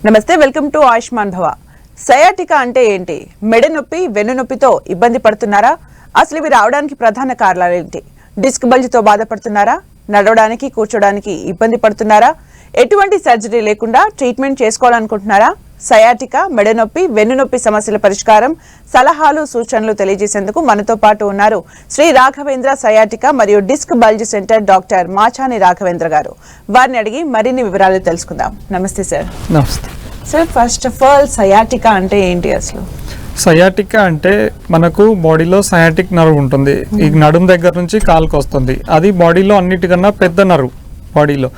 నమస్తే, welcome to Ayushman భవ. Sciatica అంటే ఏంటి? మెడ నొప్పి, వెన్ను నొప్పితో ఇబ్బంది పడుతున్నారా? అసలు ఇవి రావడానికి ప్రధాన కారణాలు ఏంటి? డిస్క్ బల్జ్తో బాధపడుతున్నారా? నడవడానికి, కూర్చోడానికి ఇబ్బంది పడుతున్నారా? ఎటువంటి సర్జరీ లేకుండా ట్రీట్మెంట్ చేసుకోవాలనుకుంటున్నారా? సయాటికా, మెడ నొప్పి, వెన్ను నొప్పి సమస్యల పరిష్కారం, సలహాలు, సూచనలు తెలియజేసేందుకు మనతో పాటు ఉన్నారు శ్రీ రాఘవేంద్ర సయాటికా మరియు disc bulge centre doctor Machani Raghavendra గారు. వారిని అడిగి మరిన్ని వివరాలు తెలుసుకుందాం. నమస్తే సార్. నమస్తే sir. First of all, sciatica అంటే ఏంటి అసలు? సయాటికా అంటే మనకు బాడీలో సయాటిక్ నర్వ్ ఉంటుంది. ఈ నడుం దగ్గర నుంచి కాలుకు వస్తుంది. అది బాడీలో అన్నిటికన్నా పెద్ద నర్వ్ బాడీలో.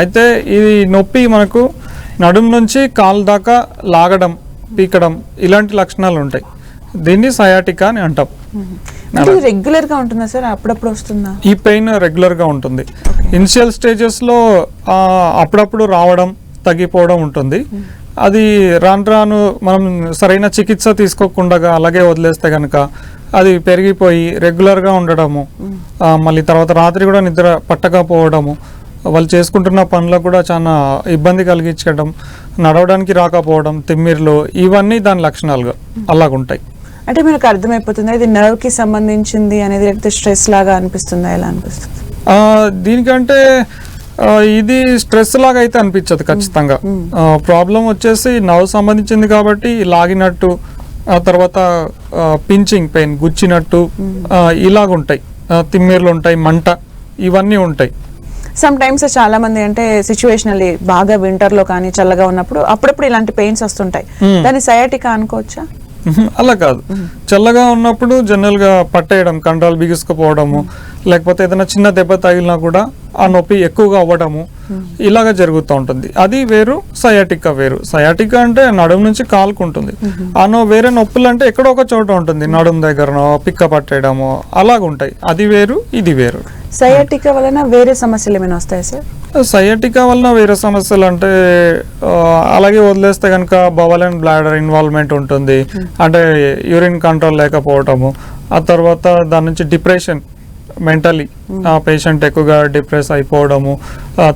అయితే ఈ నొప్పి మనకు నడుం నుంచి కాలు దాకా లాగడం, పీకడం ఇలాంటి లక్షణాలు ఉంటాయి. దీన్ని సయాటికా అని అంటాం. రెగ్యులర్ గా ఉంటుందా సార్? అప్పుడప్పుడు వస్తుందా? ఈ పెయిన్ రెగ్యులర్ గా ఉంటుంది. ఇనిషియల్ స్టేజెస్ లో అప్పుడప్పుడు రావడం, తగ్గిపోవడం ఉంటుంది. అది రాను రాను మనం సరైన చికిత్స తీసుకోకుండా అలాగే వదిలేస్తే కనుక అది పెరిగిపోయి రెగ్యులర్గా ఉండడము, మళ్ళీ తర్వాత రాత్రి కూడా నిద్ర పట్టకపోవడము, వాళ్ళు చేసుకుంటున్న పనులకు కూడా చాలా ఇబ్బంది కలిగించడం, నడవడానికి రాకపోవడం, తిమ్మిర్లు, ఇవన్నీ దాని లక్షణాలుగా అలాగుంటాయి. అంటే మనకు అర్థమైపోతుందా ఇది నర్వ్ కి సంబంధించింది అనేది, లేకపోతే స్ట్రెస్ లాగా అనిపిస్తుందా? ఎలా అనిపిస్తుంది? దీనికంటే ఇది స్ట్రెస్ లాగా అయితే అనిపించదు ఖచ్చితంగా. ప్రాబ్లం వచ్చేసి నర్వ్ సంబంధించింది కాబట్టి లాగినట్టు, ఆ తర్వాత పించింగ్ పెయిన్, గుచ్చినట్టు ఇలాగుంటాయి, తిమ్మిర్లు ఉంటాయి, మంట, ఇవన్నీ ఉంటాయి. సమ్ టైమ్స్ చాలా మంది అంటే సిచ్యువేషనల్లీ బాగా వింటర్ లో కానీ చల్లగా ఉన్నప్పుడు అప్పుడప్పుడు ఇలాంటి పెయిన్స్ వస్తుంటాయి. దాన్ని సయాటికా అనుకోవచ్చా? అలా కాదు. చల్లగా ఉన్నప్పుడు జనరల్ గా పట్టేయడం, కండరాలు బిగుసుకుపోవడము, లేకపోతే ఏదైనా చిన్న దెబ్బ తగిలినా కూడా ఆ నొప్పి ఎక్కువగా అవ్వడము, ఇలాగా జరుగుతూ ఉంటుంది. అది వేరు, సయాటికా వేరు. సయాటికా అంటే నడుము నుంచి కాలుకుంటుంది. వేరే నొప్పులు అంటే ఎక్కడో ఒక చోట ఉంటుంది, నడుము దగ్గరనో, పిక్క పట్టేయడము, అలాగుంటాయి. అది వేరు, ఇది వేరు. సయాటికా వలన వేరే సమస్యలు ఏమైనా వస్తాయి సార్? సయాటికా వలన వేరే సమస్యలు అంటే అలాగే వదిలేస్తే కనుక బవల్ అండ్ బ్లాడర్ ఇన్వాల్వ్మెంట్ ఉంటుంది. అంటే యూరిన్ కంట్రోల్ లేకపోవటము, ఆ తర్వాత దాని నుంచి డిప్రెషన్, మెంటలీ ఆ పేషెంట్ ఎక్కువగా డిప్రెస్ అయిపోవడము,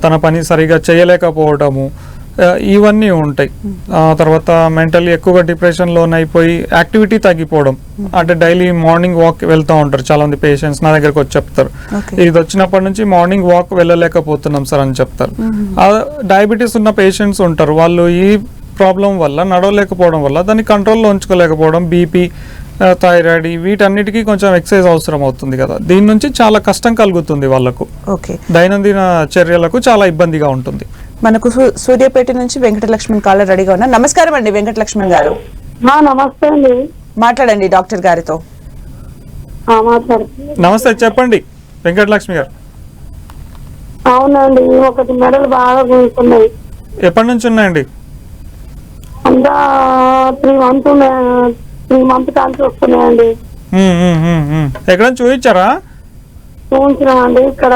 తన పని సరిగా చేయలేకపోవడము, ఇవన్నీ ఉంటాయి. తర్వాత మెంటలీ ఎక్కువగా డిప్రెషన్ లోన్ అయిపోయి యాక్టివిటీ తగ్గిపోవడం. అంటే డైలీ మార్నింగ్ వాక్ వెళ్తూ ఉంటారు చాలా మంది పేషెంట్స్, నా దగ్గరకు వచ్చి చెప్తారు, ఇది వచ్చినప్పటి నుంచి మార్నింగ్ వాక్ వెళ్ళలేకపోతున్నాం సార్ అని చెప్తారు. డయాబెటీస్ ఉన్న పేషెంట్స్ ఉంటారు, వాళ్ళు ఈ ప్రాబ్లం వల్ల, నడవలేకపోవడం వల్ల దాన్ని కంట్రోల్లో ఉంచుకోలేకపోవడం, బీపీ, థైరాయిడ్, వీటన్నిటికీ కొంచెం ఎక్సర్సైజ్ అవసరం అవుతుంది కదా. దీని నుంచి చాలా కష్టం కలుగుతుంది వాళ్ళకు. దైనందిన చర్యలకు చాలా ఇబ్బందిగా ఉంటుంది. మనకు సూర్యాపేట నుంచి వెంకటలక్ష్మణ్ కాలర్ రెడీగా ఉన్నా. నమస్కారం అండి వెంకటలక్ష్మణ్ గారు. నమస్తే అండి. మాట్లాడండి డాక్టర్ గారితో. నమస్తే, చెప్పండి వెంకటలక్ష్మి గారు. అవునండి, ఒకటి మెడలు బాగా గుంజుతున్నాయి. ఎప్పటి నుంచి ఉన్నాయండి? అంతా 3 మంత్స్ కాల్సి వస్తున్నాయండి. ఎక్కడ చూపించారా? చూపించినామండి. ఇక్కడ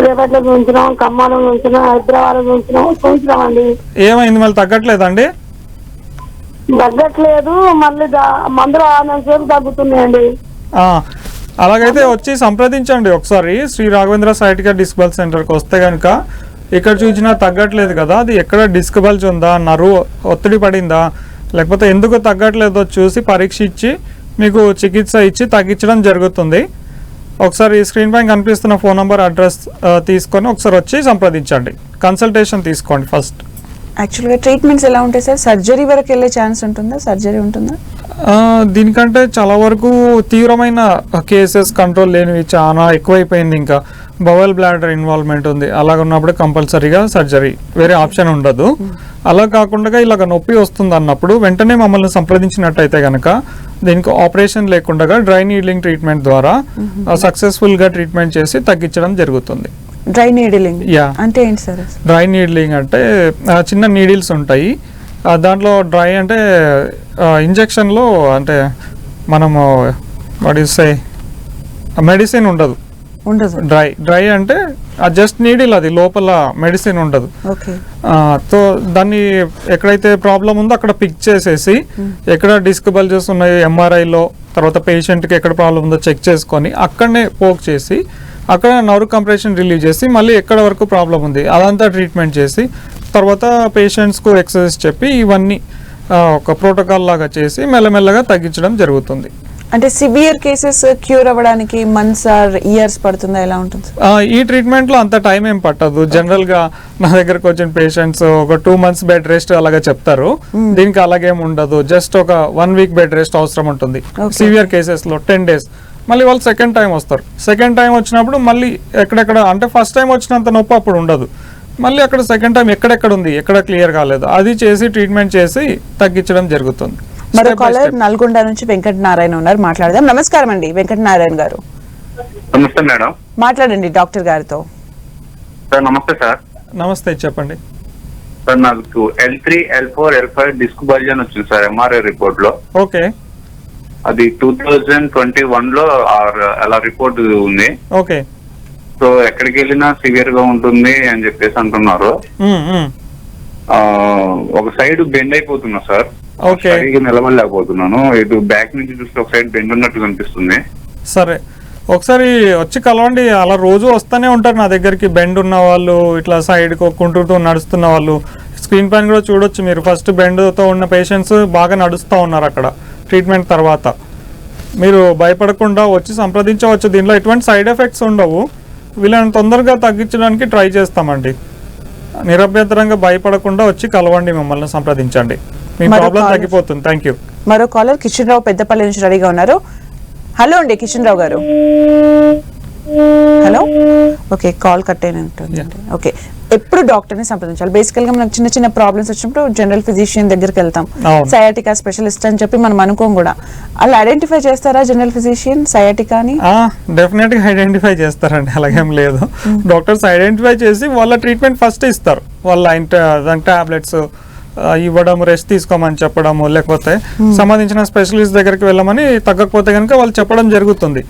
రేపట్లో చూపించినాం, ఖమ్మంలో చూపించినాం, హైదరాబాద్ చూపించినామండి. ఏమైంది మళ్ళీ? తగ్గట్లేదండి? తగ్గట్లేదు, మళ్ళీ మందులు 6 నెలల సేపు తగ్గుతున్నాయండి. అలాగైతే వచ్చి సంప్రదించండి ఒకసారి Shri Raghavendra sciatica disc bulge సెంటర్కి వస్తే కనుక. ఇక్కడ చూసినా తగ్గట్లేదు కదా, అది ఎక్కడ డిస్క్ బల్జ్ ఉందా, నరువు ఒత్తిడి పడిందా, లేకపోతే ఎందుకు తగ్గట్లేదో చూసి పరీక్ష ఇచ్చి మీకు చికిత్స ఇచ్చి తగ్గించడం జరుగుతుంది. ఒకసారి స్క్రీన్ పైన కనిపిస్తున్న ఫోన్ నంబర్, అడ్రస్ తీసుకొని ఒకసారి వచ్చి సంప్రదించండి, కన్సల్టేషన్ తీసుకోండి ఫస్ట్. యాక్చువల్గా ట్రీట్మెంట్స్ ఎలా ఉంటాయి సార్? సర్జరీ వరకు వెళ్ళే ఛాన్స్ ఉంటుందా? సర్జరీ ఉంటుందా? దీనికంటే చాలా వరకు తీవ్రమైన కేసెస్, కంట్రోల్ లేనివి చాలా ఎక్కువైపోయింది. ఇంకా బవల్ బ్లాడర్ ఇన్వాల్వ్మెంట్ ఉంది, అలాగ ఉన్నప్పుడు కంపల్సరీగా సర్జరీ, వేరే ఆప్షన్ ఉండదు. అలా కాకుండా ఇలాగ నొప్పి వస్తుంది అన్నప్పుడు వెంటనే మమ్మల్ని సంప్రదించినట్టయితే కనుక దీనికి ఆపరేషన్ లేకుండా డ్రై నీడ్లింగ్ ట్రీట్మెంట్ ద్వారా సక్సెస్ఫుల్ గా ట్రీట్మెంట్ చేసి తగ్గించడం జరుగుతుంది. డ్రై నీడిలింగ్ అంటే ఏంటి సార్? డ్రై నీడ్లింగ్ అంటే చిన్న నీడిల్స్ ఉంటాయి, దాంట్లో డ్రై అంటే ఇంజెక్షన్లో, అంటే మనము మెడిసిన్ ఉండదు. డ్రై అంటే జస్ట్ నీడిల్, అది లోపల మెడిసిన్ ఉండదు. సో దాన్ని ఎక్కడైతే ప్రాబ్లం ఉందో అక్కడ పిక్ చేసేసి, ఎక్కడ డిస్క్ బల్జెస్ ఉన్నాయో ఎంఆర్ఐలో, తర్వాత పేషెంట్కి ఎక్కడ ప్రాబ్లం ఉందో చెక్ చేసుకొని అక్కడనే పోక్ చేసి అక్కడ నర్వ్ కంప్రెషన్ రిలీవ్ చేసి మళ్ళీ ఎక్కడ వరకు ప్రాబ్లం ఉంది అదంతా ట్రీట్మెంట్ చేసి తర్వాత పేషెంట్స్కు ఎక్సర్సైజ్ చెప్పి ఇవన్నీ ఒక ప్రోటోకాల్ లాగా చేసి మెల్లమెల్లగా తగ్గించడం జరుగుతుంది. అంటే సివియర్ కేసెస్ క్యూర్ అవ్వడానికి మంత్స్ ఆర్ ఇయర్స్ పడుతుందా, ఎలా ఉంటుంది? ఈ ట్రీట్మెంట్లో అంత టైం ఏం పట్టదు. జనరల్గా నా దగ్గరకు వచ్చిన పేషెంట్స్ ఒక 2 months బెడ్ రెస్ట్ అలాగా చెప్తారు. దీనికి అలాగేం ఉండదు. జస్ట్ ఒక 1 week బెడ్ రెస్ట్ అవసరం ఉంటుంది. సివియర్ కేసెస్లో 10 days. మళ్ళీ వాళ్ళు సెకండ్ టైం వస్తారు. సెకండ్ టైం వచ్చినప్పుడు మళ్ళీ ఎక్కడెక్కడ అంటే ఫస్ట్ టైం వచ్చినంత నొప్పి అప్పుడు ఉండదు. మళ్ళీ అక్కడ సెకండ్ టైం ఎక్కడెక్కడ ఉంది, ఎక్కడ క్లియర్ కాలేదు, అది చేసి ట్రీట్మెంట్ చేసి తగ్గించడం జరుగుతుంది. మరో కాలర్ నల్గొండ నుంచి వెంకటనారాయణ ఉన్నారు, మాట్లాడదాం. నమస్కారం అండి వెంకటనారాయణ గారు. నమస్తే మేడం. మాట్లాడండి డాక్టర్ గారితో. సార్ నమస్తే సార్. నమస్తే, చెప్పండి సార్. నాకు L3, L4, L5 డిస్క్ బల్జన్ వచ్చింది సార్ MRI రిపోర్ట్ లో. ఓకే. అది 2021 లో అలా రిపోర్ట్ ఉంది. ఓకే. సో ఎక్కడికి వెళ్ళినా సివియర్ గా ఉంటుంది అని చెప్పేసి అంటున్నారు. ఒక సైడ్ బెండ్ అయిపోతున్నా సార్. ఓకే. నిలబడలేకపోతున్నాను. ఇటు బ్యాక్ నుంచి చూస్తే ఒక సైడ్ బెండ్ ఉన్నట్టు కనిపిస్తుంది. సరే, ఒకసారి వచ్చి కలవండి. అలా రోజు వస్తూనే ఉంటారు నా దగ్గరికి బెండ్ ఉన్న వాళ్ళు, ఇట్లా సైడ్ కుంటూరుతో నడుస్తున్న వాళ్ళు. స్క్రీన్ పైన కూడా చూడొచ్చు మీరు. ఫస్ట్ బెండ్తో ఉన్న పేషెంట్స్ బాగా నడుస్తూ ఉన్నారు అక్కడ ట్రీట్మెంట్ తర్వాత. మీరు భయపడకుండా వచ్చి సంప్రదించవచ్చు. దీనిలో ఎటువంటి సైడ్ ఎఫెక్ట్స్ ఉండవు. వీళ్ళని తొందరగా తగ్గించడానికి ట్రై చేస్తామండి. నిరభ్యంతరంగా భయపడకుండా వచ్చి కలవండి, మమ్మల్ని సంప్రదించండి, మీ ప్రాబ్లం తగ్గిపోతుంది. Thank you. మరో కాలర్ కిషన్ రావు పెద్దపల్లి నుంచి రెడీగా ఉన్నారు. హలో అండి కిషన్ రావు గారు. హలో. ఓకే, కాల్ కట్ అయినట్టుంది. ఓకే, ఎప్పుడు డాక్టర్ని సంప్రదించాలి? బేసికల్ గా మనకు చిన్న చిన్న ప్రాబ్లమ్స్ వచ్చినప్పుడు జనరల్ ఫిజిషియన్ దగ్గరికి వెళ్తాం. సయాటికా స్పెషలిస్ట్ అని చెప్పి మనం అనుకోం కూడా. అలా ఐడెంటిఫై చేస్తారా జనరల్ ఫిజిషియన్ సయాటికాని? డెఫినెట్ గా ఐడెంటిఫై చేస్తారండి, అలాగేం లేదు. డాక్టర్స్ ఐడెంటిఫై చేసి వాళ్ళ ట్రీట్మెంట్ ఫస్ట్ ఇస్తారు. వాళ్ళ టాబ్లెట్స్ ఇవ్వడం, రెస్ట్ తీసుకోమని చెప్పడము, లేకపోతే సంబంధించిన స్పెషలిస్ట్ దగ్గరికి వెళ్ళమని, తగ్గకపోతే కనుక వాళ్ళు చెప్పడం జరుగుతుంది.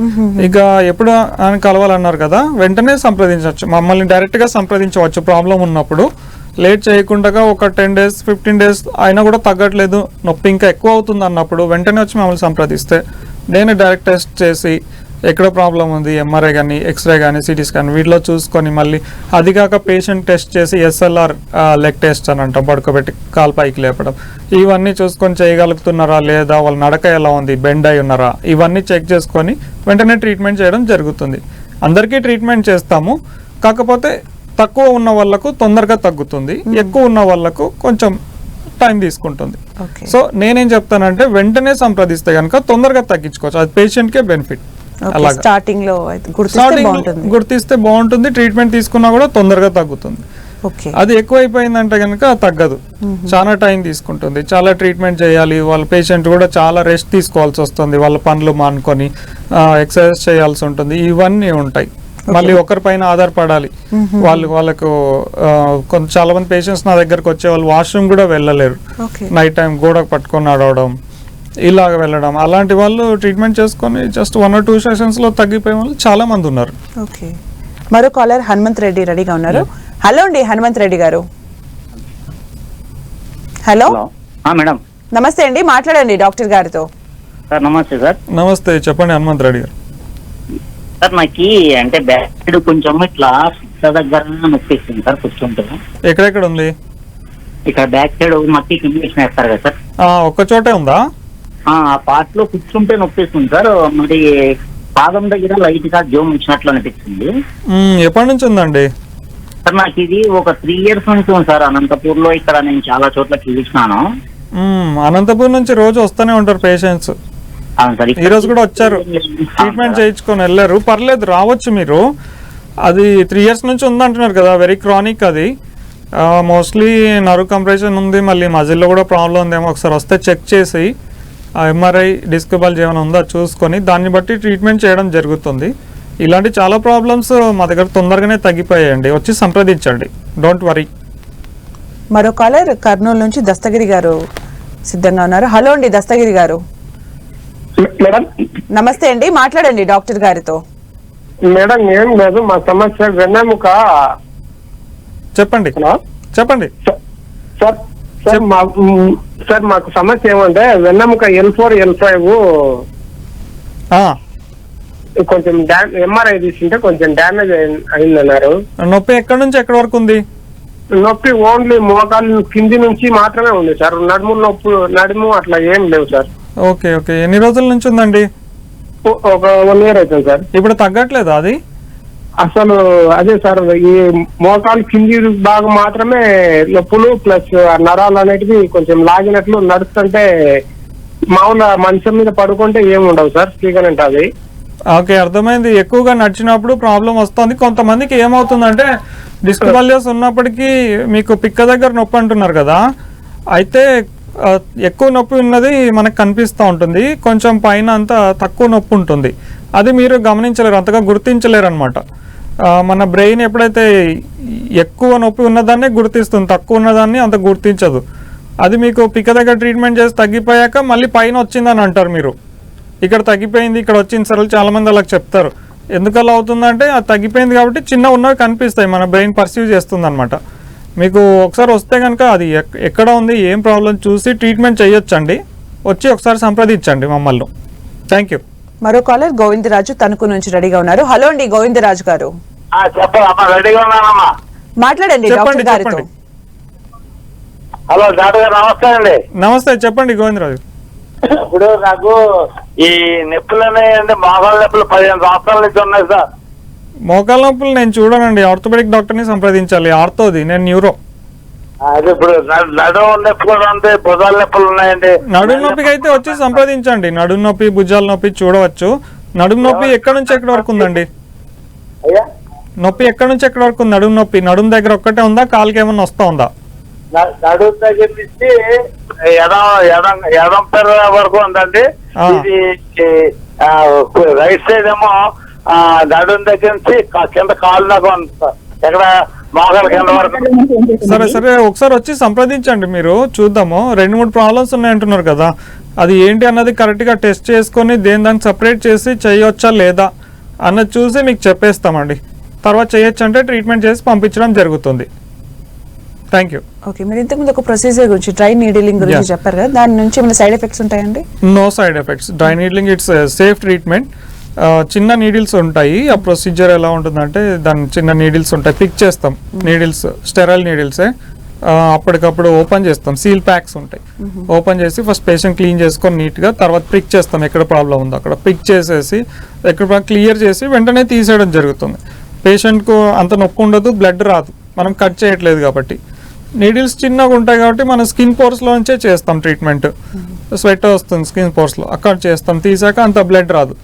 ఇక ఎప్పుడు అని కలవాలన్నారు కదా, వెంటనే సంప్రదించవచ్చు, మమ్మల్ని డైరెక్ట్ గా సంప్రదించవచ్చు. ప్రాబ్లం ఉన్నప్పుడు లేట్ చేయకుండా ఒక 10 days 15 days అయినా కూడా తగ్గట్లేదు, నొప్పి ఇంకా ఎక్కువ అవుతుంది అన్నప్పుడు వెంటనే వచ్చి మమ్మల్ని సంప్రదిస్తే నేను డైరెక్ట్ టెస్ట్ చేసి ఎక్కడ ప్రాబ్లం ఉంది, MRI కానీ, ఎక్స్రే కానీ, సిటీ స్కాన్ వీటిలో చూసుకొని, మళ్ళీ అది కాక పేషెంట్ టెస్ట్ చేసి SLR లెగ్ టెస్ట్ అని అంటాం, పడుకోబెట్టి కాలు పైకి లేపడం, ఇవన్నీ చూసుకొని చేయగలుగుతున్నారా లేదా, వాళ్ళ నడక ఎలా ఉంది, బెండ్ అయి ఉన్నారా, ఇవన్నీ చెక్ చేసుకొని వెంటనే ట్రీట్మెంట్ చేయడం జరుగుతుంది. అందరికీ ట్రీట్మెంట్ చేస్తాము, కాకపోతే తక్కువ ఉన్న వాళ్ళకు తొందరగా తగ్గుతుంది, ఎక్కువ ఉన్న వాళ్ళకు కొంచెం టైం తీసుకుంటుంది. సో నేనేం చెప్తానంటే వెంటనే సంప్రదిస్తే కనుక తొందరగా తగ్గించుకోవచ్చు, అది పేషెంట్కే బెనిఫిట్. స్టార్టింగ్ లో గుర్తిస్తే బాగుంటుంది, ట్రీట్మెంట్ తీసుకున్నా కూడా తొందరగా తగ్గుతుంది. అది ఎక్కువైపోయిందంటే కనుక తగ్గదు, చాలా టైం తీసుకుంటుంది, చాలా ట్రీట్మెంట్ చేయాలి, వాళ్ళ పేషెంట్ కూడా చాలా రెస్ట్ తీసుకోవాల్సి వస్తుంది, వాళ్ళ పనులు మానుకొని ఎక్సర్సైజ్ చేయాల్సి ఉంటుంది, ఇవన్నీ ఉంటాయి. మళ్ళీ ఒకరిపైన ఆధారపడాలి. వాళ్ళకు చాలా మంది పేషెంట్స్ నా దగ్గరకు వచ్చే వాళ్ళు వాష్రూమ్ కూడా వెళ్ళలేరు, నైట్ టైం గోడకు పట్టుకొని నడవడం, ఇలాగ వెళ్ళడం, అలాంటి వాళ్ళు ట్రీట్మెంట్ చేసుకొని జస్ట్ 1 or 2 sessions లో తగ్గిపోయే వాళ్ళు చాలా మంది ఉన్నారు. ఓకే, మరో కాలర్ హనుమంత్ రెడ్డి రెడీగా ఉన్నారు. హలో అండి హనుమంత్ రెడ్డి గారు. Hello madam. నమస్తే అండి, మాట్లాడండి డాక్టర్ గారితో. సార్ నమస్తే. సార్ నమస్తే, చెప్పండి హనుమంత్ రెడ్డి గారు. సార్ నాకు అంటే బ్యాక్ సైడ్ కొంచెం ఇట్లా దగ్గర నొప్పిస్తుంది సార్ కూర్చుంటే. ఎక్కడెక్కడ ఉంది? ఇక్కడ బ్యాక్ సైడ్ మట్టి ఇంజక్షన్ వేస్తారు కదా సార్, ఒక్క చోటే ఉందా? ఆ పార్ట్ లో కూర్చుంటే నొప్పిస్తుంది సార్. మరి పాదం దగ్గర లైట్ గా జోమ్ వచ్చినట్లు అనిపిస్తుంది. ఎప్పటి నుంచి ఉందండి? సార్ నాకు ఇది ఒక 3 years నుంచి ఉంది సార్. అనంతపూర్ లో ఇక్కడ నేను చాలా చోట్ల చూపించినాను. అనంతపూర్ నుంచి రోజు వస్తూనే ఉంటారు పేషెంట్స్. ఈ రోజు కూడా వచ్చారు, ట్రీట్మెంట్ చేయించుకొని వెళ్ళారు. పర్లేదు, రావచ్చు మీరు. అది 3 years నుంచి ఉందంటున్నారు కదా, వెరీ క్రానిక్. అది మోస్ట్లీ నర్వ్ కంప్రెషన్ ఉంది, మళ్ళీ మజిల్లో కూడా ప్రాబ్లం ఉందేమో. ఒకసారి వస్తే చెక్ చేసి MRI డిస్క్ బల్జ్ ఏమైనా ఉందా చూసుకొని దాన్ని బట్టి ట్రీట్మెంట్ చేయడం జరుగుతుంది. ఇలాంటి చాలా ప్రాబ్లమ్స్ మా దగ్గర తొందరగానే తగ్గిపోయాయండి, వచ్చి సంప్రదించండి, డోంట్ వరీ. మరో కాలర్ కర్నూలు నుంచి దస్తగిరి గారు సిద్ధంగా ఉన్నారు. హలో అండి దస్తగిరి గారు. మేడం నమస్తే అండి, మాట్లాడండి డాక్టర్ గారితో. మేడం ఏం లేదు, మా సమస్య వెన్నెముక. చెప్పండి చెప్పండి సార్ మాకు సమస్య ఏమంటే వెన్నెముక L4 L5 కొంచెం MRI తీసుకుంటే కొంచెం డ్యామేజ్ అయిందన్నారు. నొప్పి ఎక్కడి నుంచి ఎక్కడి వరకు ఉంది? నొప్పి ఓన్లీ మోకాలు కింది నుంచి మాత్రమే ఉంది సార్. నడుము అట్లా ఏం లేవు సార్. ఓకే ఓకే, ఎన్ని రోజుల నుంచి ఉందండి? ఒక 1 year అవుతుంది సార్. ఇప్పుడు తగ్గట్లేదా అది? అసలు అదే సార్, ఈ మోకాలు కింది భాగం మాత్రమే నొప్పులు ప్లస్ నరాలు అనేటివి కొంచెం లాగినట్లు, నడుస్తుంటే మామూలుగా మంచం మీద పడుకుంటే ఏమి ఉండవు సార్, ఫ్రీగానే ఉంటుంది. ఓకే, అర్థమైంది. ఎక్కువగా నడిచినప్పుడు ప్రాబ్లం వస్తుంది. కొంతమందికి ఏమవుతుందంటే డిస్క్ బల్జెస్ ఉన్నప్పటికీ మీకు పిక్క దగ్గర నొప్పి అంటున్నారు కదా, అయితే ఎక్కువ నొప్పి ఉన్నది మనకు కనిపిస్తూ ఉంటుంది, కొంచెం పైన అంతా తక్కువ నొప్పి ఉంటుంది. అది మీరు గమనించలేరు, అంతగా గుర్తించలేరు అనమాట. మన బ్రెయిన్ ఎప్పుడైతే ఎక్కువ నొప్పి ఉన్నదాన్ని గుర్తిస్తుంది, తక్కువ ఉన్నదాన్ని అంత గుర్తించదు. అది మీకు పిక్క దగ్గర ట్రీట్మెంట్ చేసి తగ్గిపోయాక మళ్ళీ పైన వచ్చిందని అంటారు మీరు. ఇక్కడ తగ్గిపోయింది, ఇక్కడ వచ్చింది సార్, చాలామంది అలా చెప్తారు. ఎందుకలా అవుతుందంటే అది తగ్గిపోయింది కాబట్టి చిన్న ఉన్నవి కనిపిస్తాయి, మన బ్రెయిన్ పర్సీవ్ చేస్తుంది అనమాట. మీకు ఒకసారి వస్తే కనుక అది ఎక్కడ ఉంది, ఏం ప్రాబ్లం చూసి ట్రీట్మెంట్ చేయొచ్చండి. వచ్చి ఒకసారి సంప్రదించండి మమ్మల్ని. Thank you. మరో కాలర్ గోవిందరాజు తణుకు నుంచి రెడీగా ఉన్నారు. హలో అండి గోవిందరాజు గారు. చెప్పమ్మా, రెడీగా ఉన్నానమ్మా. మాట్లాడండి డాక్టర్ గారితో. హలో డాక్టర్ గారు, నమస్తే అండి. నమస్తే, చెప్పండి గోవిందరాజు. ఇప్పుడు నాకు ఈ నొప్పులు ఉన్నాయండి, మోకాళ్ళ నొప్పులు 15 సంవత్సరాల నుంచి ఉన్నాయి సార్. మోకాళ్ళ నొప్పులు నేను చూడనండి, ఆర్థోపెడిక్ డాక్టర్ని సంప్రదించాలి. ఆర్థోది, నేను న్యూరో. అది ఇప్పుడు నడుము నొప్పి కూడా ఉంది, భుజాల నొప్పులు ఉన్నాయండి. నడుము నొప్పికి అయితే వచ్చి సంప్రదించండి. నడుము నొప్పి, భుజాల నొప్పి చూడవచ్చు. నడుము నొప్పి ఎక్కడి నుంచి ఎక్కడి వరకు ఉందండి? అయ్యా, నొప్పి ఎక్కడి నుంచి ఎక్కడి వరకు ఉంది? నడుము నొప్పి నడుము దగ్గర ఒక్కటే ఉందా, కాలుకి ఏమన్నా వస్తా ఉందా? నడుము దగ్గర నుంచి ఎడం పెర వరకు ఉందండి. ఇది రైట్ సైడ్ ఏమో నడుము దగ్గర నుంచి కింద కాలు దాకా ఉంది సార్. ఎక్కడ మోకాల కింద వరకు. సరే సరే, ఒకసారి వచ్చి సంప్రదించండి, మీరు చూద్దాము. 2-3 ప్రాబ్లమ్స్ ఉన్నాయంటున్నారు కదా, అది ఏంటి అన్నది కరెక్ట్గా టెస్ట్ చేసుకొని దాన్ని సపరేట్ చేసి చేయొచ్చా లేదా అన్నది చూసి మీకు చెప్పేస్తామండి. తర్వాత చేయొచ్చు అంటే ట్రీట్మెంట్ చేసి పంపించడం జరుగుతుంది. Thank you. ఓకే, మీరు ఇంతకుముందు ఒక ప్రొసీజర్ గురించి డ్రై నీడిలింగ్ గురించి చెప్పారు కదా, దాని నుంచి ఏమైనా సైడ్ ఎఫెక్ట్స్ ఉంటాయండి? No side effects. Dry needling it's safe treatment. చిన్న నీడిల్స్ ఉంటాయి. ఆ ప్రొసీజర్ ఎలా ఉంటుందంటే, దాని చిన్న నీడిల్స్ ఉంటాయి, పిక్ చేస్తాం. నీడిల్స్ స్టెరైల్ నీడిల్సే, అప్పటికప్పుడు ఓపెన్ చేస్తాం. సీల్ ప్యాక్స్ ఉంటాయి, ఓపెన్ చేసి ఫస్ట్ పేషెంట్ క్లీన్ చేసుకొని నీట్గా, తర్వాత పిక్ చేస్తాం. ఎక్కడ ప్రాబ్లం ఉందో అక్కడ పిక్ చేసేసి ఎక్కడ క్లియర్ చేసి వెంటనే తీసేయడం జరుగుతుంది. పేషెంట్కు అంత నొప్పి ఉండదు, బ్లడ్ రాదు, మనం కట్ చేయట్లేదు కాబట్టి. నీడిల్స్ చిన్నగా ఉంటాయి కాబట్టి మనం స్కిన్ పోర్స్లో నుంచే చేస్తాం ట్రీట్మెంట్. స్వెట్ వస్తుంది స్కిన్ పోర్స్లో, అక్కడ చేస్తాం. తీసాక అంత బ్లడ్ రాదు.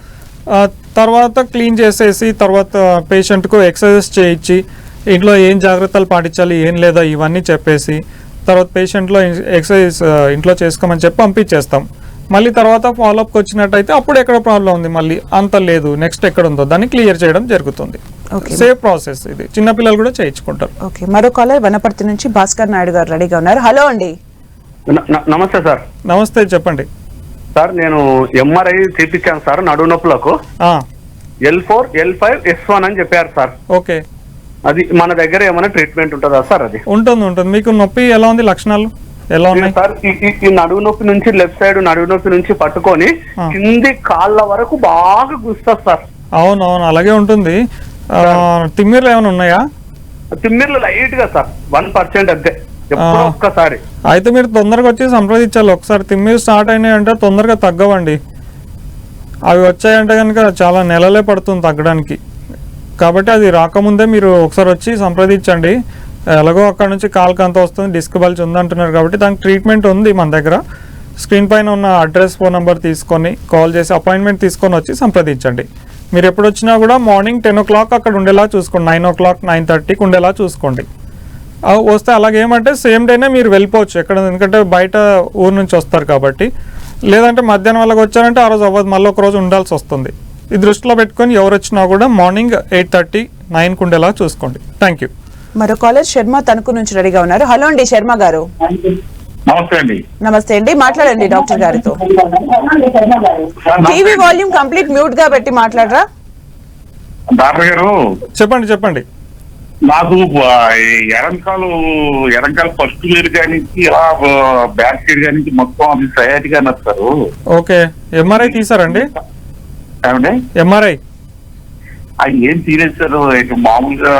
తర్వాత క్లీన్ చేసేసి తర్వాత పేషెంట్కు ఎక్సర్సైజ్ చేయించి ఇంట్లో ఏం జాగ్రత్తలు పాటించాలి ఏం లేదా ఇవన్నీ చెప్పేసి తర్వాత పేషెంట్లో ఎక్సర్సైజ్ ఇంట్లో చేసుకోమని చెప్పి పంపించేస్తాం. మళ్ళీ తర్వాత ఫాలోఅప్కి వచ్చినట్టయితే అప్పుడు ఎక్కడ ప్రాబ్లం ఉంది, మళ్ళీ అంత లేదు, నెక్స్ట్ ఎక్కడ ఉందో దాన్ని క్లియర్ చేయడం జరుగుతుంది. సేఫ్ ప్రాసెస్ ఇది, చిన్నపిల్లలు కూడా చేయించుకుంటారు. ఓకే, మరో కాలర్ వనపర్తి నుంచి భాస్కర్ నాయుడు గారు రెడీగా ఉన్నారు. హలో అండి. నమస్తే సార్. నమస్తే, చెప్పండి సార్. నేను ఎంఆర్ఐ చేయించాను సార్ నడుము నొప్పులకు. L4, L5, S1 అని చెప్పారు సార్. ఓకే, అది మన దగ్గర ఏమైనా ట్రీట్మెంట్ ఉంటుందా సార్? అది ఉంటుంది. మీకు నొప్పి ఎలా ఉంది, లక్షణాలు ఎలా ఉన్నాయి సార్? ఈ నడుము నొప్పి నుంచి లెఫ్ట్ సైడ్ నడుము నొప్పి నుంచి పట్టుకొని కింది కాళ్ళ వరకు బాగా గుస్తుంది సార్. అవునవును, అలాగే ఉంటుంది. తిమ్మిర్లు ఏమైనా ఉన్నాయా? తిమ్మిర్లు లైట్ గా సార్, 1% అంతే, ఎప్పుడో ఒక్కసారి. అయితే మీరు తొందరగా వచ్చి సంప్రదించాలి. ఒకసారి తిమ్మిరి స్టార్ట్ అయినాయి అంటే తొందరగా తగ్గవండి. అవి వచ్చాయంటే కనుక చాలా నెలలే పడుతుంది తగ్గడానికి. కాబట్టి అది రాకముందే మీరు ఒకసారి వచ్చి సంప్రదించండి. ఎలాగో అక్కడ నుంచి కాలుకి అంత వస్తుంది, డిస్క్ బల్జ్ ఉందంటున్నారు కాబట్టి దానికి ట్రీట్మెంట్ ఉంది మన దగ్గర. స్క్రీన్ పైన ఉన్న అడ్రస్, ఫోన్ నెంబర్ తీసుకొని కాల్ చేసి అపాయింట్మెంట్ తీసుకొని వచ్చి సంప్రదించండి. మీరు ఎప్పుడు వచ్చినా కూడా మార్నింగ్ 10 o'clock అక్కడ ఉండేలా చూసుకోండి, 9 o'clock 9:30కి ఉండేలా చూసుకోండి. వస్తే అలాగేమంటే సేమ్ డేనే మీరు వెళ్ళిపోవచ్చు ఎక్కడ, ఎందుకంటే బయట ఊరు నుంచి వస్తారు కాబట్టి. లేదంటే మధ్యాహ్నం వాళ్ళకి వచ్చారంటే ఆ రోజు అవ్వదు, మళ్ళీ ఒక రోజు ఉండాల్సి వస్తుంది. ఈ దృష్టిలో పెట్టుకొని ఎవరు వచ్చినా కూడా మార్నింగ్ 8:30, 9కి ఉండేలా చూసుకోండి. Thank you. మరో కాలర్ శర్మ తణుకు నుంచి రెడీగా ఉన్నారు. హలో అండి శర్మ గారు. నమస్తే అండి. నమస్తే అండి, మాట్లాడండి డాక్టర్ గారితో. టీవీ వాల్యూమ్ కంప్లీట్ మ్యూట్ గా పెట్టి మాట్లాడరా? డాక్టర్ గారు చెప్పండి. నాకు ఎరంకాలు ఫస్ట్ వేర్ నుంచి బ్యాక్ సైడ్ నుంచి మొత్తం అది సయాటిగా నస్తారు. Okay, MRI తీసారండి? ఏమండి? ఎంఆర్ఐ అది ఏం సీరియస్ సార్, ఇక మామూలుగా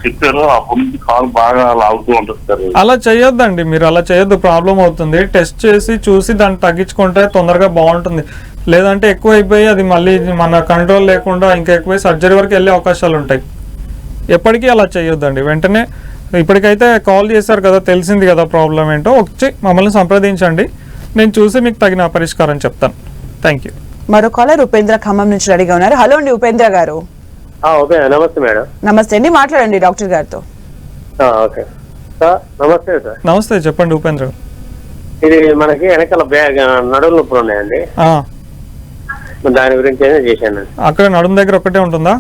చెప్పారు అప్పటి నుంచి కాలు బాగా లాగుతూ ఉంటుంది సార్. అలా చేయొద్దండి, మీరు అలా చేయొద్దు, ప్రాబ్లం అవుతుంది. టెస్ట్ చేసి చూసి దాన్ని తగ్గించుకుంటే తొందరగా బాగుంటుంది. లేదంటే ఎక్కువ అయిపోయి అది మళ్ళీ మన కంట్రోల్ లేకుండా ఇంకా ఎక్కువ సర్జరీ వరకు వెళ్ళే అవకాశాలు ఉంటాయి. ఎప్పటికీ అలా చేయొద్దండి. వెంటనే ఇప్పటికైతే కాల్ చేశారు కదా, తెలిసింది కదా ప్రాబ్లం ఏంటో, వచ్చి మమ్మల్ని సంప్రదించండి. నేను చూసి మీకు తగిన పరిష్కారం చెప్తాను. Thank you. మరో కాలర్ ఉపేంద్ర ఖమ్మం నుంచి రెడీగా ఉన్నారు. హలో అండి ఉపేంద్ర గారు. ఓకే, నమస్తే మేడం. నమస్తే అండి, మాట్లాడండి డాక్టర్ గారితో. ఓకే సార్, నమస్తే సార్. నమస్తే, చెప్పండి ఉపేంద్ర. ఇది మనకి వెనకాల బ్యాగ్ నడుము నొప్పులు ఉన్నాయండి, దాని గురించి చేశాను. అక్కడ నడుము దగ్గర ఒకటే ఉంటుందా?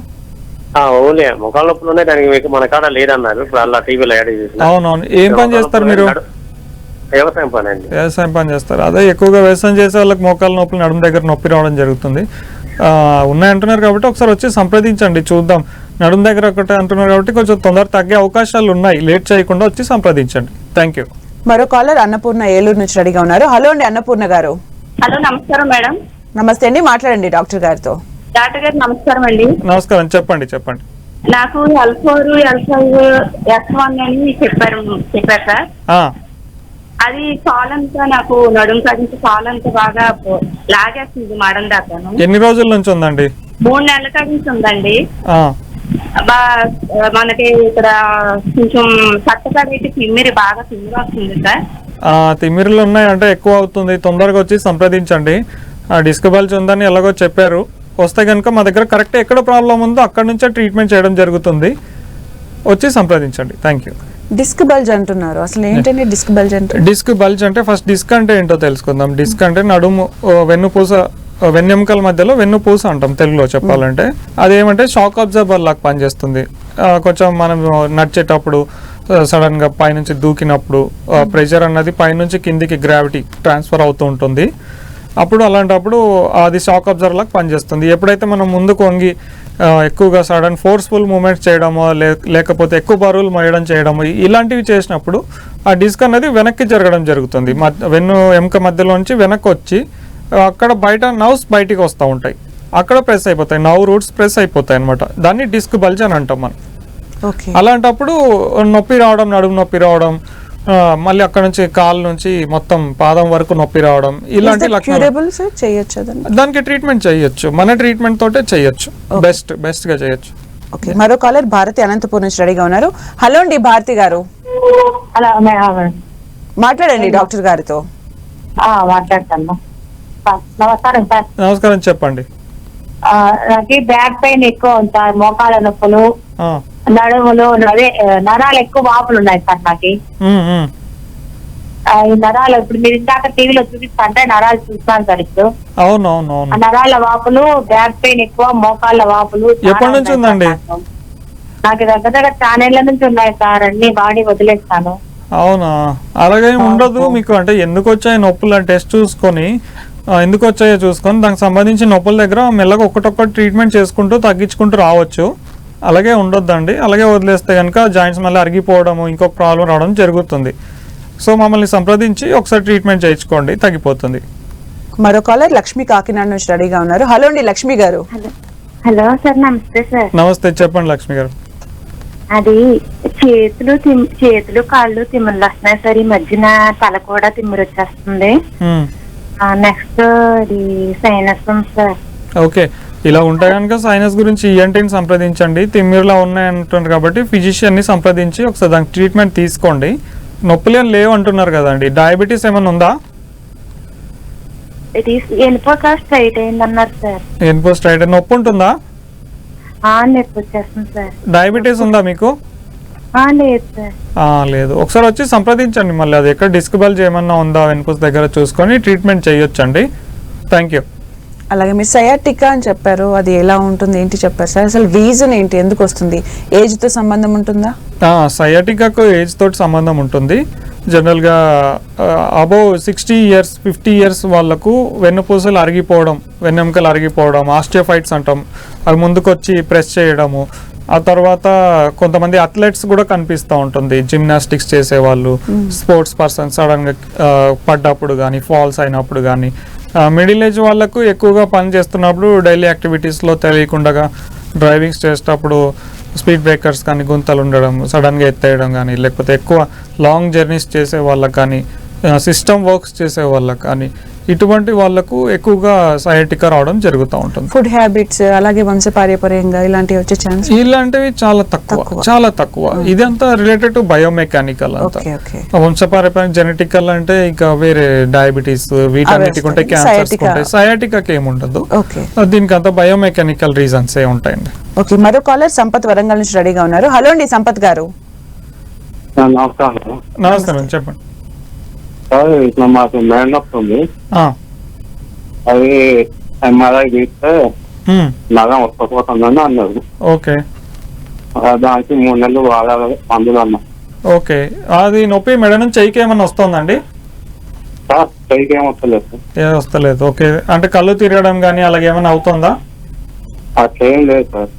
ఓన్లీ ముఖాల నొప్పులు ఉన్నాయి, దానికి మన కాడ లేదన్నారు. ఇప్పుడు అలా టీవీలో యాడ్ చేసిన. అవునవును. ఏం పని చేస్తారు మీరు? వ్యవసాయం పని అండి. వ్యవసాయం పని చేస్తారు. అదే ఎక్కువగా వ్యవసాయం చేసే వాళ్ళకి మోకాళ్ళ నొప్పులు, నడుము దగ్గర నొప్పి రావడం జరుగుతుంది. ఉన్నాయంటున్నారు కాబట్టి ఒకసారి వచ్చి సంప్రదించండి, చూద్దాం. నడుము దగ్గర ఒకటే అంటున్నారు కాబట్టి కొంచెం తొందర తగ్గే అవకాశాలు ఉన్నాయి. లేట్ చేయకుండా వచ్చి సంప్రదించండి. Thank you. మరో కాలర్ అన్నపూర్ణ ఏలూరు నుంచి రెడీగా ఉన్నారు. హలో అండి అన్నపూర్ణ గారు. హలో, నమస్కారం మేడం. నమస్తే అండి, మాట్లాడండి డాక్టర్ గారితో. డాక్టర్ గారు నమస్కారం అండి. నమస్కారం, చెప్పండి. నాకు L4, L5, S1 అని చెప్పారు సార్. అది కాలంతా నాకు నడుము కాడించి కాలంతా బాగా లాగేస్తుంది మడం దాకాను. ఎన్ని రోజుల నుంచి ఉందండి? 3 నెలల కాడించి ఉందండి. మనకి ఇక్కడ కొంచెం చట్టకాడైతే తిమ్మిరి బాగా తిమ్మిరి వస్తుంది సార్. తిమ్మిరిలు ఉన్నాయంటే ఎక్కువ అవుతుంది, తొందరగా వచ్చి సంప్రదించండి. డిస్క్ బల్జ్ ఉందని ఎలాగో చెప్పారు. వస్తే కనుక మా దగ్గర కరెక్ట్ ఎక్కడ ప్రాబ్లం ఉందో అక్కడ నుంచే ట్రీట్మెంట్ చేయడం జరుగుతుంది. వచ్చి సంప్రదించండి. Thank you. డిస్క్ బల్జ్ అంటున్నారు, అసలు ఏంటంటే డిస్క్ బల్జ్ అంటే? డిస్క్ బల్జ్ అంటే ఫస్ట్ డిస్క్ అంటే ఏంటో తెలుసుకుందాం. డిస్క్ అంటే నడుము వెన్నుపూస, వెన్నెముకల మధ్యలో వెన్నుపూస అంటాం తెలుగులో చెప్పాలంటే. అదేమంటే షాక్ అబ్జర్బర్ లాగా పనిచేస్తుంది. కొంచెం మనం నడిచేటప్పుడు సడన్ గా పైనుంచి దూకినప్పుడు ప్రెషర్ అన్నది పైనుంచి కిందికి గ్రావిటీ ట్రాన్స్ఫర్ అవుతూ ఉంటుంది. అప్పుడు అలాంటప్పుడు అది షాక్ అబ్జర్వర్ లాగా పనిచేస్తుంది. ఎప్పుడైతే మనం ముందుకు వంగి ఎక్కువగా సడన్ ఫోర్స్ఫుల్ మూమెంట్స్ చేయడమో లేకపోతే ఎక్కువ బరువులు మోయడం చేయడము ఇలాంటివి చేసినప్పుడు ఆ డిస్క్ అనేది వెనక్కి జరగడం జరుగుతుంది. వెన్ను ఎముక మధ్యలోంచి వెనక్కి వచ్చి అక్కడ బయట నర్వ్స్ బయటికి వస్తూ ఉంటాయి, అక్కడ ప్రెస్ అయిపోతాయి, నర్వ్ రూట్స్ ప్రెస్ అయిపోతాయి అనమాట. దాన్ని డిస్క్ బల్జ్ అని అంటాం మనం. అలాంటప్పుడు నొప్పి రావడం, నడుము నొప్పి రావడం, మళ్ళీ అక్కడ నుంచి కాలు నుంచి మొత్తం పాదం వరకు నొప్పి రావడం, ఇలాంటి లక్షణాలు. దానికి ట్రీట్మెంట్ చేయొచ్చు, మన ట్రీట్మెంట్ తోటే చేయొచ్చు, బెస్ట్ గా చేయొచ్చు. మరో కాలర్ భారతి అనంతపూర్ నుంచి రెడీగా ఉన్నారు. హలో అండి భారతి గారు. మాట్లాడండి డాక్టర్ గారితో. మాట్లాడతాను. నమస్కారం సార్. నమస్కారం, చెప్పండి. నాకు బ్యాక్ పెయిన్ ఎక్కువ ఉంటాయి, మోకాల నొప్పులు, నడుములు, అదే నరాలు ఎక్కువ వాపులు ఉన్నాయి సార్ నాకు. ఈ నరాలు ఇప్పుడు మీరు ఇందాక టీవీలో చూపిస్తుంటే నరాలు చూస్తాను సార్. ఇప్పుడు నరాల వాపులు, బ్యాక్ పెయిన్ ఎక్కువ, మోకాళ్ళ వాపులు. ఎప్పటి నుంచి ఉందండి? నాకు దగ్గర చానేళ్ల నుంచి ఉన్నాయి సార్. అన్ని బాడీ వదిలేస్తాను. అవునా? అలాగే ఉండదు మీకు. అంటే ఎందుకు వచ్చాయి నొప్పులు అని టెస్ట్ చూసుకొని, ఎందుకు వచ్చాయో చూసుకొని దానికి సంబంధించి నొప్పుల దగ్గర మెల్లగా ఒక్కటొక్కటి ట్రీట్మెంట్ చేసుకుంటూ తగ్గించుకుంటూ రావచ్చు. అలాగే ఉండొద్దండి. అలాగే వదిలేస్తే కనుక జాయింట్స్ మళ్ళీ అరిగిపోవడము, ఇంకొక ప్రాబ్లం రావడం జరుగుతుంది. సో మమ్మల్ని సంప్రదించి ఒకసారి ట్రీట్మెంట్ చేయించుకోండి, తగ్గిపోతుంది. మరో కాలర్ లక్ష్మి కాకినాడ నుంచి రెడీగా ఉన్నారు. హలో అండి లక్ష్మి గారు. హలో సార్, నమస్తే సార్. నమస్తే, చెప్పండి లక్ష్మి గారు. అది చేతులు కాళ్ళు తిమ్మిర్లు వస్తున్నాయి సార్. ఈ మధ్యన తల కూడా తిమ్మిరి వచ్చేస్తుంది. నెక్స్ట్ అది సైనస్ సార్. ఓకే, ఇలా ఉంటే కనుక సైనస్ గురించి ఈఎన్టీని సంప్రదించండి. తిమ్మిరిలా ఉన్నాయంటున్నారు కాబట్టి ఫిజిషియన్ ని సంప్రదించి ఒకసారి దానికి ట్రీట్మెంట్ తీసుకోండి. నొప్పులు ఏం లేవు అంటున్నారు కదండి. డయాబెటీస్ ఏమైనా ఉందా? స్ట్రైట్ అయిందన్నారు సార్. ఎన్పో స్ట్రైట్ నొప్పి ఉంటుందా? నొప్పి వచ్చేస్తుంది సార్. డయాబెటీస్ ఉందా మీకు? లేదు సార్. లేదు. ఒకసారి వచ్చి సంప్రదించండి. మళ్ళీ అది ఎక్కడ డిస్క్ బల్జ్ ఏమన్నా ఉందా వెన్పూస్ దగ్గర చూసుకొని ట్రీట్మెంట్ చేయొచ్చండి. Thank you. అలాగే మీరు సయాటికా అని చెప్పారు, అది ఎలా ఉంటుంది ఏంటి చెప్పారు సార్? అసలు రీజన్ ఏంటి, ఎందుకు వస్తుంది? ఏజ్ తో సంబంధం ఉంటుందా? సయాటికాకు ఏజ్ తోటి సంబంధం ఉంటుంది. జనరల్గా అబౌవ్ 60 years 50 years వాళ్ళకు వెన్నుపూసలు అరిగిపోవడం, వెన్నెముకలు అరిగిపోవడం, ఆస్టియోఫైట్స్ అంటాం, అవి ముందుకొచ్చి ప్రెస్ చేయడము. ఆ తర్వాత కొంతమంది అథ్లెట్స్ కూడా కనిపిస్తూ ఉంటుంది, జిమ్నాస్టిక్స్ చేసేవాళ్ళు, స్పోర్ట్స్ పర్సన్స్ సడన్గా పడ్డప్పుడు కానీ, ఫాల్స్ అయినప్పుడు కానీ. మిడిల్ ఏజ్ వాళ్ళకు ఎక్కువగా పని చేస్తున్నప్పుడు డైలీ యాక్టివిటీస్లో తెలియకుండా డ్రైవింగ్స్ చేసేటప్పుడు స్పీడ్ బ్రేకర్స్ కానీ గుంతలు ఉండడం, సడన్గా ఎత్తేయడం కానీ, లేకపోతే ఎక్కువ లాంగ్ జర్నీస్ చేసే వాళ్ళకి కానీ, సిస్టమ్ వర్క్స్ చేసే వాళ్ళకి కానీ, ఇటువంటి వాళ్ళకు ఎక్కువగా సయాటికా రావడం జరుగుతూ ఉంటుంది. ఫుడ్ హ్యాబిట్స్ అలాగే వంశపార్యపర్యంగా ఇలాంటివి వచ్చే ఛాన్స్? ఇలాంటివి చాలా తక్కువ. ఇదంతా రిలేటెడ్ టు బయోమెకానికల్ అంతా. వంశపార్యపర్యం జెనెటికల్ అంటే ఇంకా వేరే డయాబెటీస్ వీటన్నిటికి ఉంటాయి, క్యాన్సర్స్ ఉంటాయి. సయాటికాకి ఏముండదు, దీనికి అంతా బయోమెకానికల్ రీజన్స్ ఏ ఉంటాయండి. ఓకే, మరో కాలర్ సంపత్ వరంగల్ నుంచి రెడీగా ఉన్నారు. హలో అండి సంపత్ గారు. నమస్తే మేడం, చెప్పండి. ఇట్లా మాకు మేడ నొప్పి ఉంది, అది ఎంఆర్ఐ తీస్తే నగం వస్తపోతుందని అన్నారు. ఓకే, దానికి 3 నెలలు వాడాలి మందులు అన్నా. ఓకే, అది నొప్పి మెడ నుంచి చెయ్యికి ఏమన్నా వస్తుందండి? చెయ్యికి ఏం వస్తలేదు. ఏ వస్తలేదు. ఓకే, అంటే కళ్ళు తిరగడం కానీ అలాగే ఏమైనా అవుతుందా? అట్లా ఏం లేదు సార్.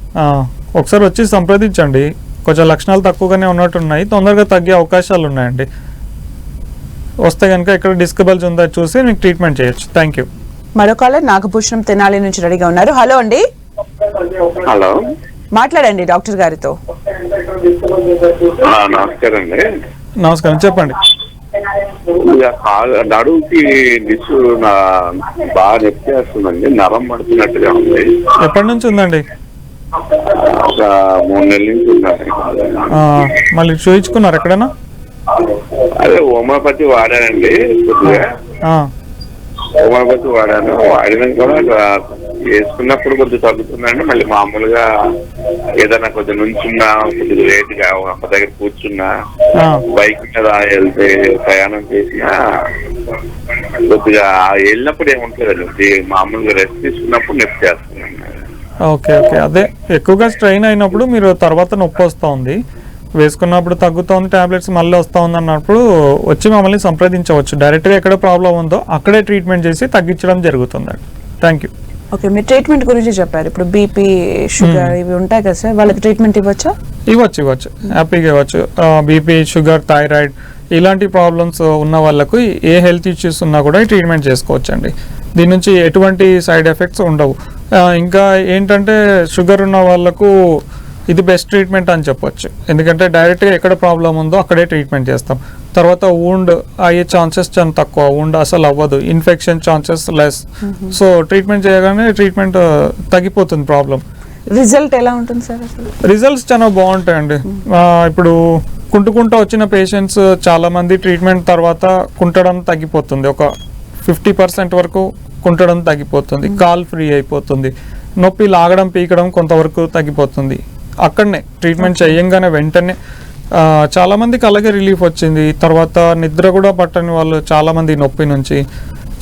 ఒకసారి వచ్చి సంప్రదించండి. కొంచెం లక్షణాలు తక్కువగానే ఉన్నట్టున్నాయి, తొందరగా తగ్గే అవకాశాలు ఉన్నాయండి. వస్తే కనుక ఇక్కడ డిస్కబుల్స్ ఉందా చూసి మీకు ట్రీట్మెంట్ చేయొచ్చు. Thank you. మరో కాలర్ నాగభూషణం తెనాలి నుంచి రెడీగా ఉన్నారు. హలో అండి. హలో, మాట్లాడండి డాక్టర్ గారితో. నమస్కారం అండి. నమస్కారం, చెప్పండి. నడువుకి డిస్సు బాగా నొప్పి వస్తుందండి, నరం పడుతున్నట్టుగా ఉంది. ఎప్పటి నుంచి ఉందండి? ఒక 3 నెలల నుంచి ఉందండి. మళ్ళీ చూయించుకున్నారు ఎక్కడైనా? అదే హోమియోపతి వాడానండి, కొద్దిగా హోమియోపతి వాడాను. వాడినా కూడా వేసుకున్నప్పుడు కొద్దిగా తగ్గుతుందండి. మళ్ళీ మామూలుగా ఏదైనా కొద్దిగా నుంచున్నా, కొద్దిగా లేట్గా అమ్మ దగ్గర కూర్చున్నా, బైక్ మీద వెళ్తే ప్రయాణం చేసినా కొద్దిగా వెళ్ళినప్పుడు ఏముంటుందండి, మామూలుగా రెస్ట్ తీసుకున్నప్పుడు నొప్పి చేస్తుందండి. ఓకే, అదే ఎక్కువగా స్ట్రెయిన్ అయినప్పుడు మీరు తర్వాత నొప్పి వస్తూ ఉంది, వేసుకున్నప్పుడు తగ్గుతోంది, టాబ్లెట్స్ మళ్ళీ వస్తూ ఉంది అన్నప్పుడు వచ్చి మమ్మల్ని సంప్రదించవచ్చు. డైరెక్ట్గా ఎక్కడ ప్రాబ్లం ఉందో అక్కడే ట్రీట్మెంట్ చేసి తగ్గించడం జరుగుతుందండి. Thank you. ఓకే, మీరు ట్రీట్మెంట్ గురించి చెప్పారు. ఇప్పుడు బీపీ, షుగర్ ఇవి ఉంటాయి కదా సార్, వాళ్ళకి ట్రీట్మెంట్ ఇవ్వచ్చా? ఇవ్వచ్చు, హ్యాపీగా ఇవ్వచ్చు. బీపీ, షుగర్, థైరాయిడ్ ఇలాంటి ప్రాబ్లమ్స్ ఉన్న వాళ్ళకు ఏ హెల్త్ ఇష్యూస్ ఉన్నా కూడా ట్రీట్మెంట్ చేసుకోవచ్చు అండి. దీని నుంచి ఎటువంటి సైడ్ ఎఫెక్ట్స్ ఉండవు. ఇంకా ఏంటంటే షుగర్ ఉన్న వాళ్ళకు ఇది బెస్ట్ ట్రీట్మెంట్ అని చెప్పొచ్చు, ఎందుకంటే డైరెక్ట్గా ఎక్కడ ప్రాబ్లం ఉందో అక్కడే ట్రీట్మెంట్ చేస్తాం. తర్వాత వూండ్ అయ్యే ఛాన్సెస్ చాలా తక్కువ, వూండ్ అసలు అవ్వదు, infection chances less. So treatment చేయగానే ట్రీట్మెంట్ తగ్గిపోతుంది ప్రాబ్లం. రిజల్ట్ ఎలా ఉంటుంది సార్? అసలు రిజల్ట్స్ చాలా బాగుంటాయండి. ఇప్పుడు కుంటుకుంటూ వచ్చిన పేషెంట్స్ చాలా మంది ట్రీట్మెంట్ తర్వాత కుంటడం తగ్గిపోతుంది, ఒక 50% వరకు కుంటడం తగ్గిపోతుంది, కాల్ ఫ్రీ అయిపోతుంది, నొప్పి లాగడం పీకడం కొంతవరకు తగ్గిపోతుంది. అక్కడనే ట్రీట్మెంట్ చేయంగానే వెంటనే చాలామందికి అలాగే రిలీఫ్ వచ్చింది. తర్వాత నిద్ర కూడా పట్టని వాళ్ళు చాలామంది నొప్పి నుంచి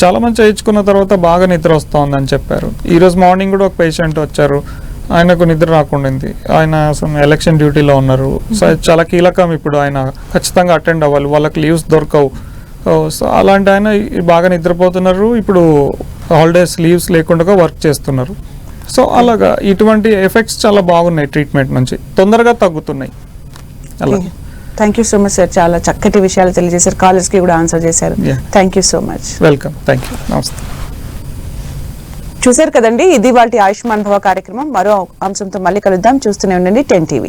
చాలామంది చేయించుకున్న తర్వాత బాగా నిద్ర వస్తుందని చెప్పారు. ఈరోజు మార్నింగ్ కూడా ఒక పేషెంట్ వచ్చారు, ఆయనకు నిద్ర రాకుండింది, ఆయన ఎలక్షన్ డ్యూటీలో ఉన్నారు. చాలా కీలకం, ఇప్పుడు ఆయన ఖచ్చితంగా అటెండ్ అవ్వాలి, వాళ్ళకి లీవ్స్ దొరకవు. సో అలాంటి ఆయన బాగా నిద్రపోతున్నారు, ఇప్పుడు హాలిడేస్ లీవ్స్ లేకుండా వర్క్ చేస్తున్నారు. సో అలాగా ఇటువంటి ఎఫెక్ట్స్ చాలా బాగున్నాయి, ట్రీట్మెంట్ నుంచి తొందరగా తగ్గుతున్నాయి. అలాగే thank you so much sir, చాలా చక్కటి విషయాలు తెలియజేశారు, కాలర్స్కి కూడా ఆన్సర్ చేశారు. Thank you so much. Welcome, thank you, నమస్తే. చూశారు కదండి, ఇది వాళ్ళ ఆయుష్మాన్ భవ కార్యక్రమం. మరో అంశంతో మళ్ళీ కలుద్దాం. చూస్తూనే ఉండండి 10 TV.